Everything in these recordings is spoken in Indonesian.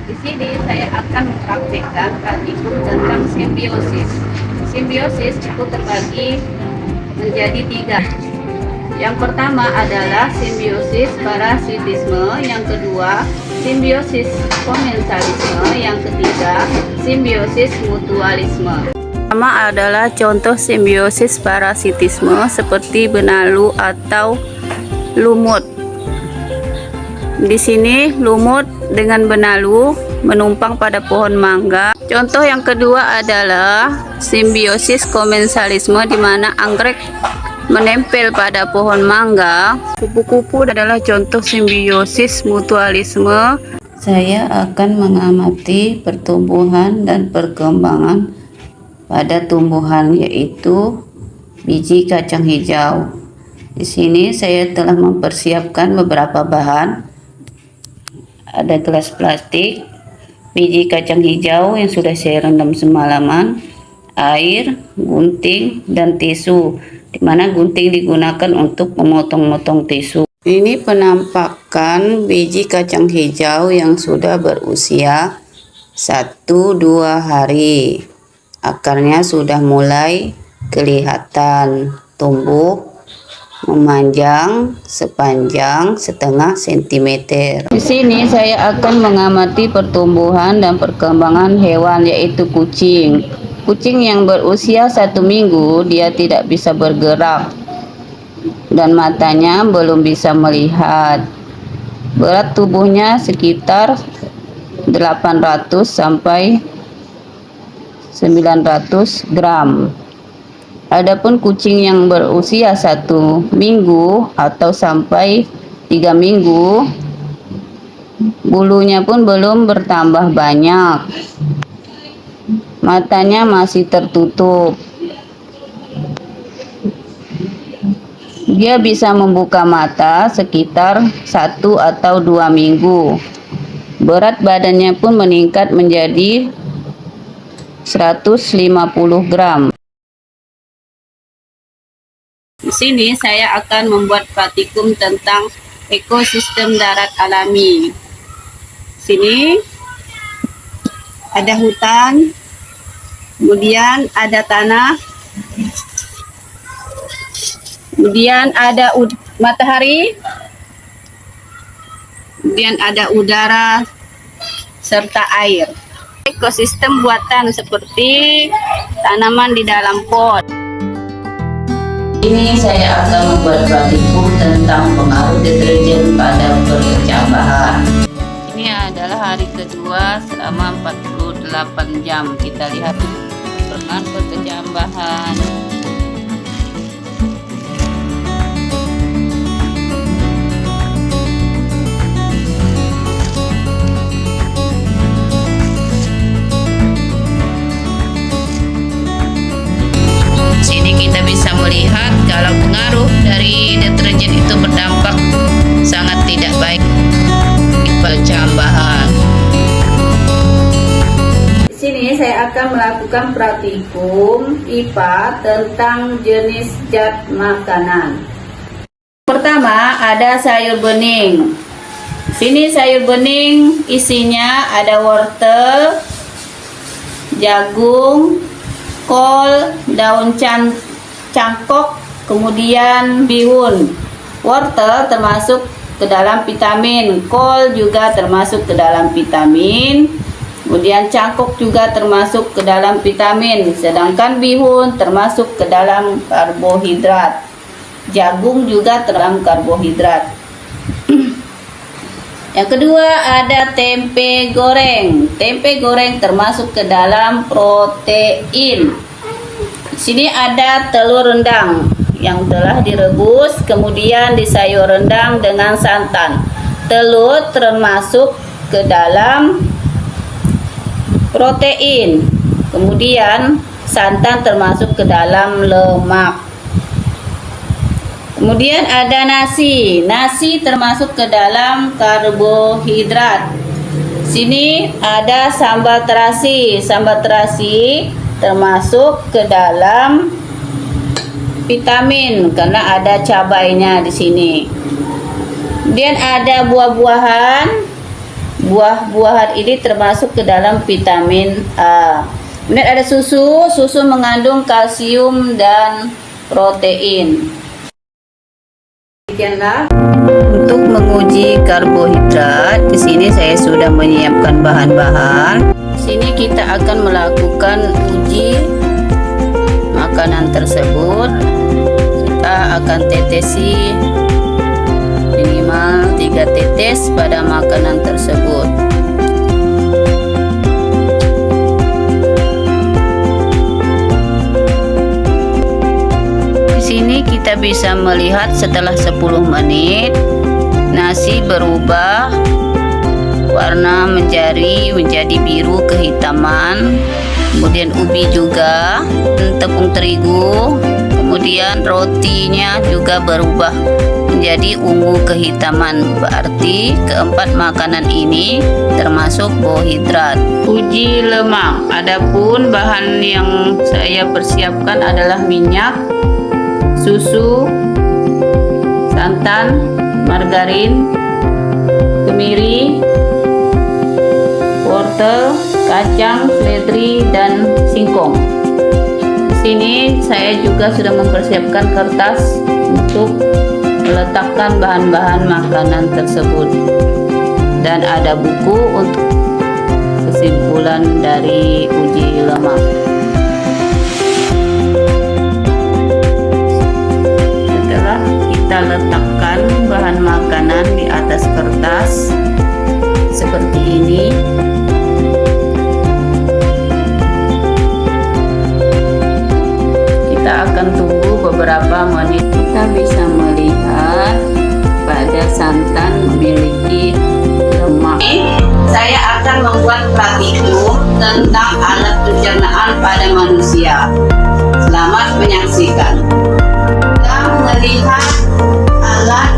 Di sini saya akan mempraktikkan praktikum tentang simbiosis. Simbiosis itu terbagi menjadi 3. Yang pertama adalah simbiosis parasitisme, yang kedua simbiosis komensalisme, yang ketiga simbiosis mutualisme. Pertama adalah contoh simbiosis parasitisme seperti benalu atau lumut. Di sini lumut dengan benalu menumpang pada pohon mangga. Contoh yang kedua adalah simbiosis komensalisme, di mana anggrek menempel pada pohon mangga. Kupu-kupu adalah contoh simbiosis mutualisme. Saya akan mengamati pertumbuhan dan perkembangan pada tumbuhan, yaitu biji kacang hijau. Di sini saya telah mempersiapkan beberapa bahan. Ada gelas plastik, biji kacang hijau yang sudah saya rendam semalaman, air, gunting, dan tisu, di mana gunting digunakan untuk memotong-motong tisu. Ini penampakan biji kacang hijau yang sudah berusia 1-2 hari. Akarnya sudah mulai kelihatan tumbuh memanjang sepanjang setengah sentimeter. Di sini saya akan mengamati pertumbuhan dan perkembangan hewan, yaitu kucing. Kucing yang berusia 1 minggu, dia tidak bisa bergerak dan matanya belum bisa melihat. Berat tubuhnya sekitar 800 sampai 900 gram. Adapun kucing yang berusia 1 minggu atau sampai 3 minggu, bulunya pun belum bertambah banyak. Matanya masih tertutup. Dia bisa membuka mata sekitar 1 atau 2 minggu. Berat badannya pun meningkat menjadi 150 gram. Di sini saya akan membuat praktikum tentang ekosistem darat alami. Sini ada hutan, kemudian ada tanah, kemudian ada matahari, kemudian ada udara serta air. Ekosistem buatan seperti tanaman di dalam pot. Ini saya akan membuat praktikum tentang pengaruh deterjen pada perkecambahan. Ini adalah hari kedua selama 48 jam. Kita lihat peran perkecambahan. Sini kita bisa melihat kalau pengaruh dari deterjen itu berdampak sangat tidak baik di percambahan. Di sini saya akan melakukan praktikum IPA tentang jenis zat makanan. Pertama ada sayur bening. Sini sayur bening isinya ada wortel, jagung, kol, daun cangkok, kemudian bihun. Wortel termasuk ke dalam vitamin, kol juga termasuk ke dalam vitamin, kemudian cangkok juga termasuk ke dalam vitamin, sedangkan bihun termasuk ke dalam karbohidrat. Jagung juga terdalam karbohidrat. Yang kedua ada tempe goreng. Tempe goreng termasuk ke dalam protein. Di sini ada telur rendang yang telah direbus, kemudian disayur rendang dengan santan. Telur termasuk ke dalam protein. Kemudian santan termasuk ke dalam lemak. Kemudian ada nasi. Nasi termasuk ke dalam karbohidrat. Sini ada sambal terasi. Sambal terasi termasuk ke dalam vitamin karena ada cabainya di sini. Kemudian ada buah-buahan. Buah-buahan ini termasuk ke dalam vitamin A. Kemudian ada susu. Susu mengandung kalsium dan protein. Demikianlah untuk menguji karbohidrat. Di sini saya sudah menyiapkan bahan-bahan. Di sini kita akan melakukan uji makanan tersebut. Kita akan tetesi minimal 3 tetes pada makanan tersebut. Di sini kita bisa melihat setelah 10 menit nasi berubah warna menjadi biru kehitaman. Kemudian ubi juga, tepung terigu, kemudian rotinya juga berubah menjadi ungu kehitaman. Berarti keempat makanan ini termasuk karbohidrat. Uji lemak. Adapun bahan yang saya persiapkan adalah minyak, susu, santan, margarin, kemiri, wortel, kacang, seledri, dan singkong. Di sini saya juga sudah mempersiapkan kertas untuk meletakkan bahan-bahan makanan tersebut, dan ada buku untuk kesimpulan dari uji lemak. Setelah kita letakkan bahan makanan di atas kertas seperti ini, kita akan tunggu beberapa menit. Kita bisa melihat pada santan memiliki lemak. Saya akan membuat praktikum tentang alat pencernaan pada manusia. Selamat menyaksikan. Kita melihat alat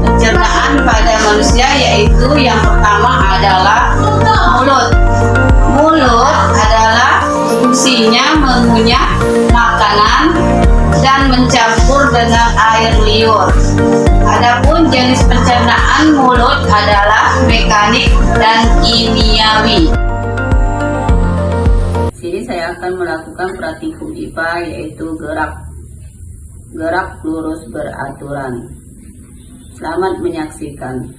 pencernaan pada manusia, yaitu yang pertama adalah mulut. Mulut adalah fungsinya mengunyah makanan dan mencampur dengan air liur. Adapun jenis pencernaan mulut adalah mekanik dan kimiawi. Sini saya akan melakukan praktikum IPA, yaitu gerak lurus beraturan. Selamat menyaksikan.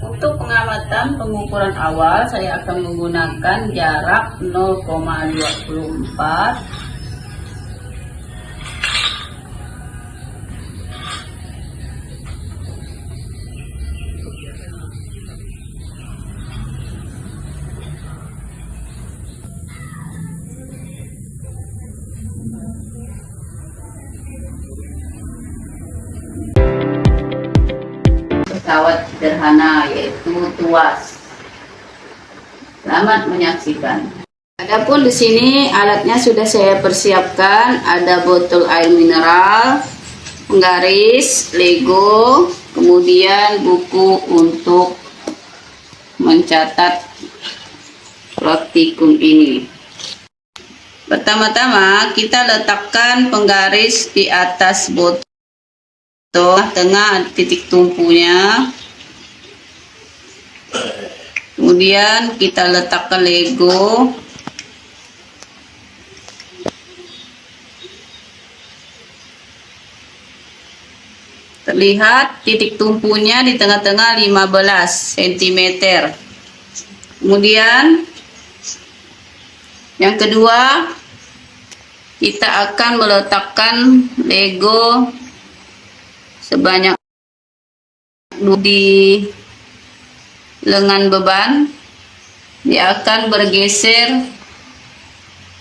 Untuk pengamatan pengukuran awal, saya akan menggunakan jarak 0,24 pesawat sederhana, yaitu tuas. Selamat menyaksikan. Adapun di sini alatnya sudah saya persiapkan, ada botol air mineral, penggaris, Lego, kemudian buku untuk mencatat praktikum ini. Pertama-tama kita letakkan penggaris di atas botol. Tengah titik tumpunya, kemudian kita letakkan Lego, terlihat titik tumpunya di tengah-tengah 15 cm. Kemudian yang kedua, kita akan meletakkan Lego sebanyak di lengan beban. Dia akan bergeser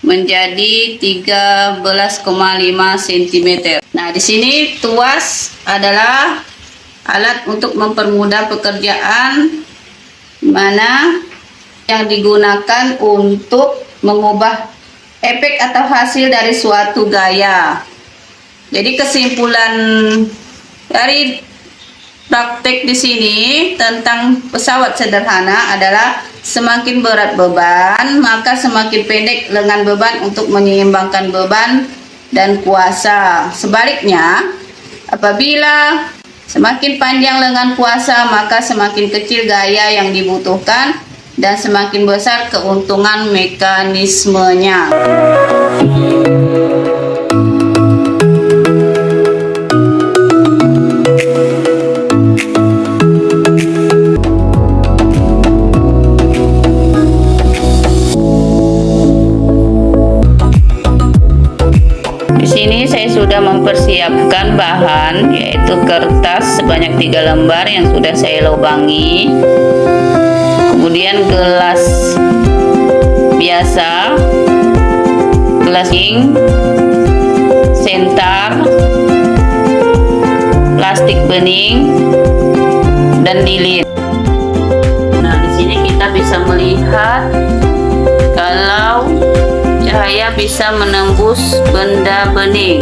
menjadi 13,5 cm. Nah, di sini tuas adalah alat untuk mempermudah pekerjaan, mana yang digunakan untuk mengubah efek atau hasil dari suatu gaya. Jadi kesimpulan dari praktek di sini tentang pesawat sederhana adalah semakin berat beban, maka semakin pendek lengan beban untuk menyeimbangkan beban dan kuasa. Sebaliknya, apabila Semakin panjang lengan puasa, maka semakin kecil gaya yang dibutuhkan dan semakin besar keuntungan mekanismenya. Di sini saya sudah mempersiapkan bahan, yaitu kertas sebanyak 3 lembar yang sudah saya lubangi, kemudian gelas biasa, gelas ink, sentar, plastik bening, dan lilin. Nah, di sini kita bisa melihat kalau cahaya bisa menembus benda bening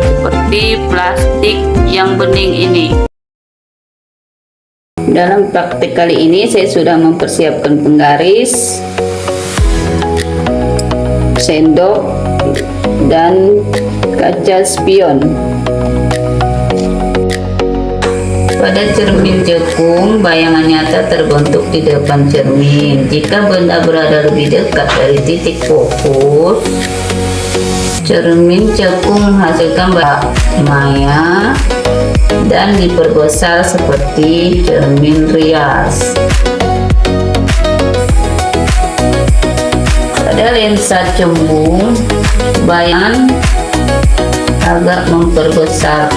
seperti plastik yang bening ini. Dalam praktik kali ini saya sudah mempersiapkan penggaris, sendok, dan kaca spion. Pada cermin cekung, bayangan nyata terbentuk di depan cermin. Jika benda berada lebih dekat dari titik fokus, cermin cekung menghasilkan maya dan diperbesar seperti cermin rias. Pada lensa cembung, bayangan agak memperbesar.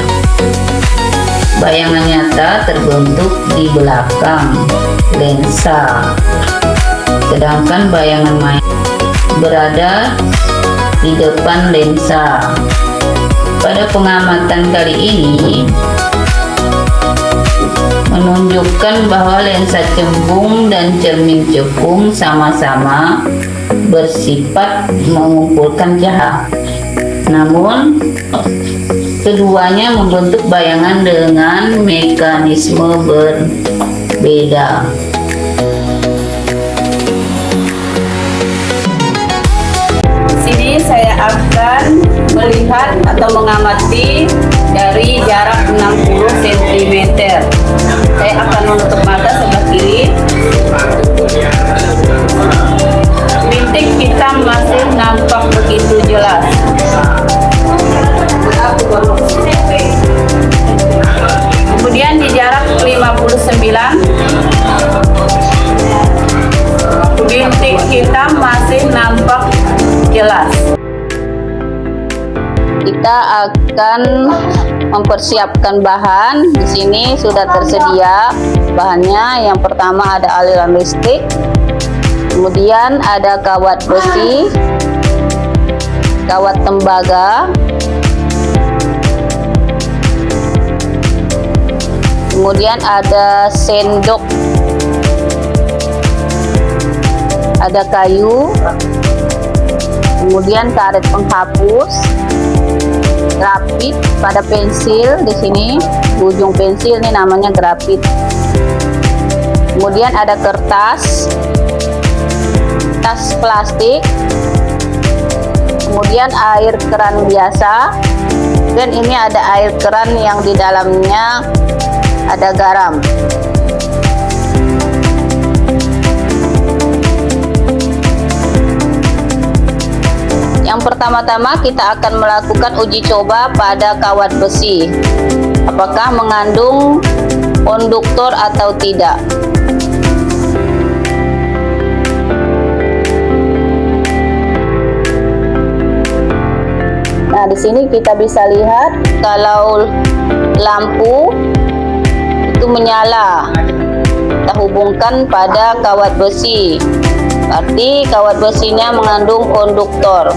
Bayangan nyata terbentuk di belakang lensa, sedangkan bayangan maya berada di depan lensa. Pada pengamatan kali ini menunjukkan bahwa lensa cembung dan cermin cekung sama-sama bersifat mengumpulkan cahaya. Namun keduanya membentuk bayangan dengan mekanisme berbeda. Di sini saya akan melihat atau mengamati dari jarak 60 cm. Saya akan menutup mata sebelah kiri. Bintik hitam masih nampak begitu jelas. Kemudian di jarak 59, bintik hitam masih nampak jelas. Kita akan mempersiapkan bahan. Di sini sudah tersedia bahannya. Yang pertama ada aliran listrik, kemudian ada kawat besi, kawat tembaga, kemudian ada sendok, ada kayu, kemudian karet penghapus, grafit pada pensil. Di sini ujung pensil ini namanya grafit. Kemudian ada kertas, tas plastik, kemudian air keran biasa, dan ini ada air keran yang di dalamnya ada garam. Yang pertama-tama kita akan melakukan uji coba pada kawat besi, apakah mengandung konduktor atau tidak. Nah, di sini kita bisa lihat kalau lampu itu menyala, kita hubungkan pada kawat besi, berarti kawat besinya mengandung konduktor.